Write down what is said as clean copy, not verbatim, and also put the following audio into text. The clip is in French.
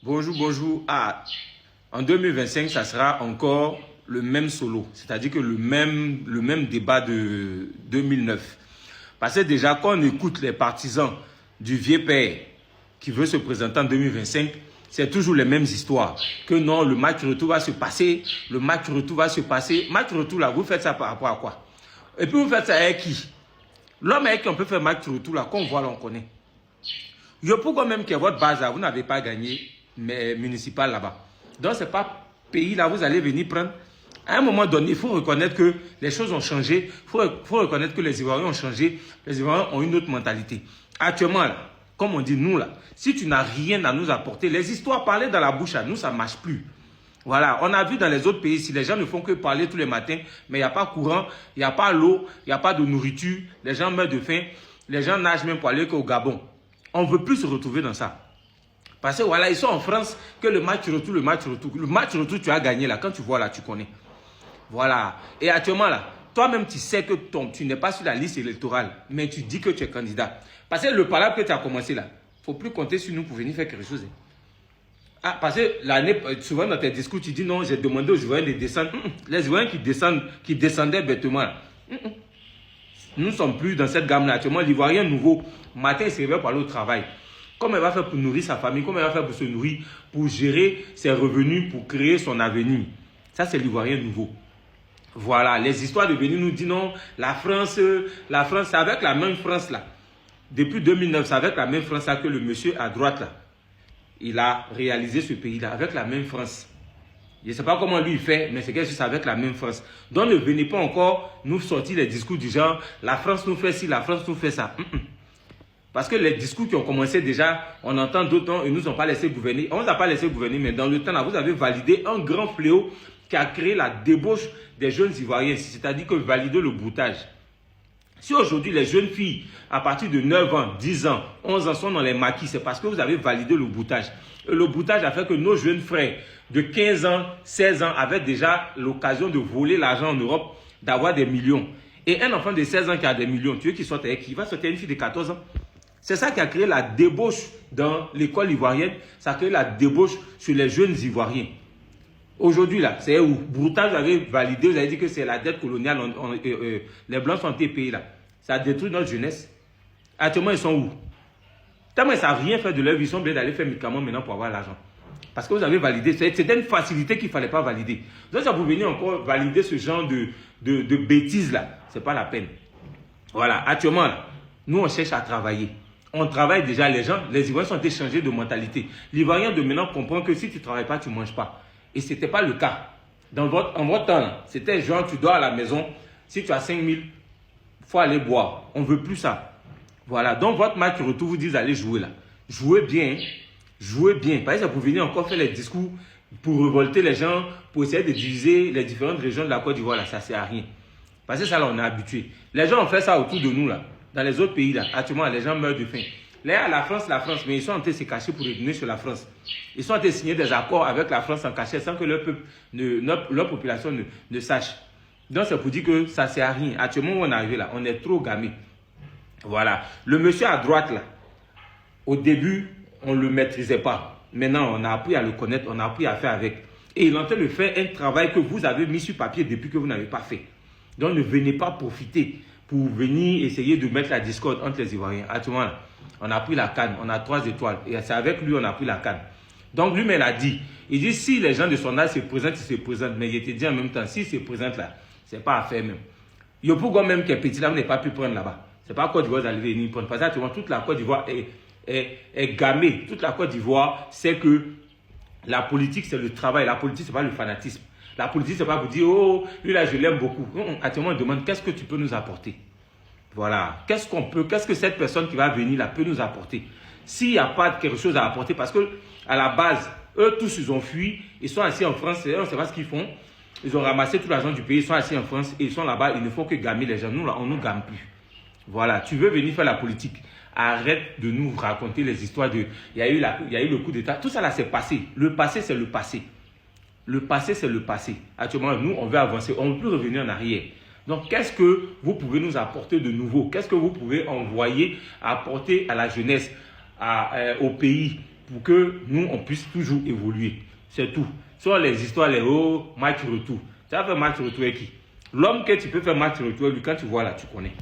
Bonjour, bonjour. En 2025, ça sera encore le même solo, c'est-à-dire que le même débat de 2009. Parce que déjà, quand on écoute les partisans du vieux père qui veut se présenter en 2025, c'est toujours les mêmes histoires. Que non, le match retour va se passer, le match retour va se passer. Match retour là, vous faites ça par rapport à quoi? Et puis vous faites ça avec qui? L'homme avec qui on peut faire match retour là, qu'on voit là, on connaît. Yo, pourquoi même que votre base là, vous n'avez pas gagné mais municipal là-bas. Donc, ce n'est pas pays là, vous allez venir prendre. À un moment donné, il faut reconnaître que les choses ont changé. Il faut reconnaître que les Ivoiriens ont changé. Les Ivoiriens ont une autre mentalité. Actuellement, là, comme on dit, nous, là, si tu n'as rien à nous apporter, les histoires parlées dans la bouche, là, nous, ça ne marche plus. Voilà, on a vu dans les autres pays, si les gens ne font que parler tous les matins, mais il n'y a pas courant, il n'y a pas l'eau, il n'y a pas de nourriture, les gens meurent de faim, les gens nagent même pour aller qu'au Gabon. On ne veut plus se retrouver dans ça. Parce que voilà, ils sont en France, que le match retour. Le match retour, tu as gagné là. Quand tu vois là, tu connais. Voilà. Et actuellement là, toi-même, tu sais que tu n'es pas sur la liste électorale, mais tu dis que tu es candidat. Parce que le palabre que tu as commencé là, il ne faut plus compter sur nous pour venir faire quelque chose. Ah, parce que l'année, souvent dans tes discours, tu dis non, j'ai demandé aux Ivoiriens de descendre. Les Ivoiriens qui descendaient bêtement là. Nous ne sommes plus dans cette gamme là. Actuellement, l'Ivoirien nouveau, matin, il se réveille pour aller au travail. Comment il va faire pour nourrir sa famille? Comment il va faire pour se nourrir? Pour gérer ses revenus, pour créer son avenir? Ça, c'est l'Ivoirien nouveau. Voilà, les histoires de venir nous disent non, la France, c'est avec la même France là. Depuis 2009, c'est avec la même France là que le monsieur à droite là. Il a réalisé ce pays là, avec la même France. Je ne sais pas comment lui il fait, mais c'est quelque chose avec la même France. Donc ne venez pas encore nous sortir les discours du genre, la France nous fait ci, la France nous fait ça. Parce que les discours qui ont commencé déjà, on entend d'autres noms, ils ne nous ont pas laissé gouverner. On ne nous a pas laissé gouverner, mais dans le temps, là, vous avez validé un grand fléau qui a créé la débauche des jeunes Ivoiriens. C'est-à-dire que valider le broutage. Si aujourd'hui, les jeunes filles, à partir de 9 ans, 10 ans, 11 ans, sont dans les maquis, c'est parce que vous avez validé le broutage. Et le broutage a fait que nos jeunes frères de 15 ans, 16 ans avaient déjà l'occasion de voler l'argent en Europe, d'avoir des millions. Et un enfant de 16 ans qui a des millions, tu veux qu'il sorte avec qui? Il va sortir une fille de 14 ans. C'est ça qui a créé la débauche dans l'école ivoirienne. Ça a créé la débauche sur les jeunes Ivoiriens. Aujourd'hui, là, c'est où Broutage avait validé, vous avez dit que c'est la dette coloniale. Les Blancs sont été payés là. Ça a détruit notre jeunesse. Actuellement, ils sont où? Tellement ils ne savent rien faire de leur vie. Ils sont obligés d'aller faire médicaments maintenant pour avoir l'argent. Parce que vous avez validé. C'était une facilité qu'il ne fallait pas valider. Donc, ça vous venez encore valider ce genre de bêtises là. Ce n'est pas la peine. Voilà. Actuellement, là, nous, on cherche à travailler. On travaille déjà, les Ivoiriens sont échangés de mentalité. L'Ivoirien de maintenant comprend que si tu ne travailles pas, tu ne manges pas. Et ce n'était pas le cas. En votre temps, c'était genre, tu dors à la maison, si tu as 5 000, il faut aller boire. On ne veut plus ça. Voilà, donc votre match retour vous dit d'aller jouer là. Jouez bien, jouez bien. Par exemple, vous venez encore faire les discours pour révolter les gens, pour essayer de diviser les différentes régions de la Côte d'Ivoire là, ça ne sert à rien. Parce que ça là, on est habitué. Les gens ont fait ça autour de nous là. Dans les autres pays, là, actuellement, les gens meurent de faim. Là, la France, mais ils sont en train de se cacher pour revenir sur la France. Ils sont en train de signer des accords avec la France en cachette sans que leur population ne sache. Donc, c'est pour dire que ça ne sert à rien. Actuellement, où on est arrivé là, on est trop gamé. Voilà. Le monsieur à droite, là, au début, on ne le maîtrisait pas. Maintenant, on a appris à le connaître, on a appris à faire avec. Et il est en train de faire un travail que vous avez mis sur papier depuis que vous n'avez pas fait. Donc, ne venez pas profiter pour venir essayer de mettre la discorde entre les Ivoiriens. Actuellement, on a pris la canne, on a 3 étoiles. Et c'est avec lui on a pris la canne. Donc lui-même a dit, il dit si les gens de son âge se présentent, ils se présentent. Mais il te dit en même temps, s'ils se présentent là, c'est pas à faire même. Il y a pourquoi même qui est petit là, vous n'avez pas pu prendre là-bas. C'est pas Côte d'Ivoire d'aller venir prendre. Parce que toute la Côte d'Ivoire est gammée. Toute la Côte d'Ivoire sait que la politique c'est le travail. La politique c'est pas le fanatisme. La politique, c'est pas pour dire, oh, lui là, je l'aime beaucoup. Actuellement, on demande, qu'est-ce que tu peux nous apporter? Voilà. Qu'est-ce que cette personne qui va venir là peut nous apporter? S'il n'y a pas quelque chose à apporter, parce que à la base, eux tous, ils ont fui, ils sont assis en France, on ne sait pas ce qu'ils font. Ils ont ramassé tout l'argent du pays, ils sont assis en France, et ils sont là-bas, ils ne font que gammer les gens. Nous, là, on ne nous gamme plus. Voilà. Tu veux venir faire la politique? Arrête de nous raconter les histoires de, il y a eu le coup d'État. Tout ça là, c'est passé. Le passé, c'est le passé. Le passé, c'est le passé. Actuellement, nous, on veut avancer. On ne peut plus revenir en arrière. Donc, qu'est-ce que vous pouvez nous apporter de nouveau? Qu'est-ce que vous pouvez envoyer, apporter à la jeunesse, au pays, pour que nous, on puisse toujours évoluer. C'est tout. Sur les histoires, les match retour. Tu vas faire match retour avec qui? L'homme que tu peux faire match retour, lui, quand tu vois là, tu connais.